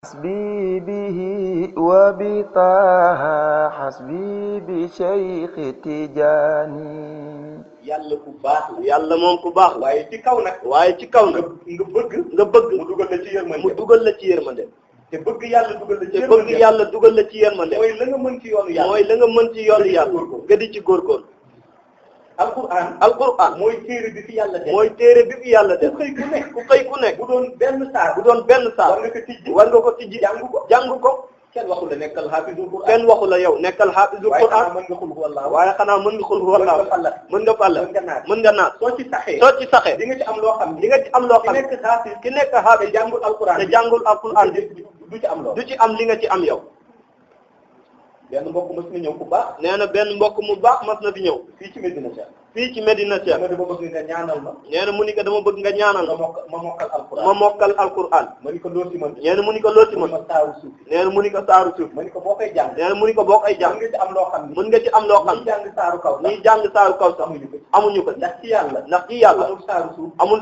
حسبي به وبطه حسبي بشيخ تجاني yàlla ku baax la yàlla moom ku baax la waaye ci kaw nag nga bëgg mu dugal la ci yërmande mu dugal la ci yërmande te bëgg yàlla dugal la ci te yërmande bëgg yàlla dugal la ci yërmande mooy la nga mën ci yoonu yàlla mooy la nga mën ci yoonu yàlla nga di ci góorgóorlu alquran mooy téere bi fi yàlla def mooy téere bi fi yàlla def ku xëy ku nekk bu doon benn saar war nga ko tijji jàng ko kenn waxu la nekkal xaafisul Qur'an kenn waxu la yow nekkal xaafisul Qur'an waaye xanaa mën nga xul wallaahu mën nga fàll mën nga naat soo ci saxee di nga ci am loo xam ki nekk xaafis te jàngul alquran du ci am li nga ci am yow. benn mbokk mas na ñëw ku baax nee na benn mbokk mu baax mas na fi ñëw fii ci Medina Cheikh dama bëgg nga ñaanal ma nee na mu ni ko dama bëgg nga ñaanal ma mokkal alquran ma ni ko loo ci mën nee na mu ni ko loo ci mën nee na mu ni ko saaru suuf ma ni ko boo koy jàng nee na mu ni ko boo koy jàng mën nga ci am loo xam mën nga ci am loo xam ñi jàng saaru kaw sax amuñu ko ndax ci yàlla amul saaru suuf amul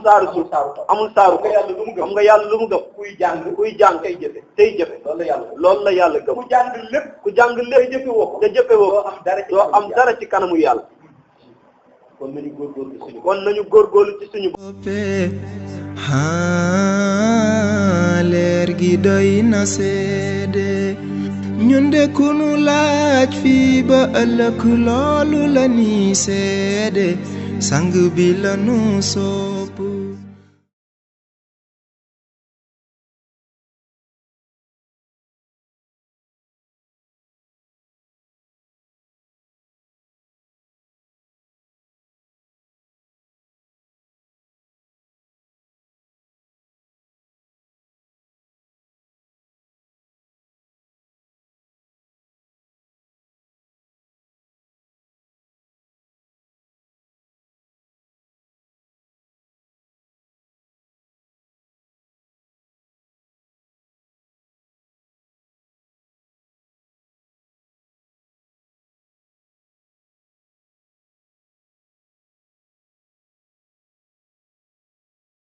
saaru kaw xam nga yàlla lu mu gëm kuy jàng tey jëfe loolu la yàlla gëm ku jàng lépp te jëfe woo doo am dara ci kanamu yàlla kon nañu góorgóorlu ci suñu leer gi doy na seede ñun de ku nu laaj fii ba ëllëg loolu la ni seede sang bi la nu soo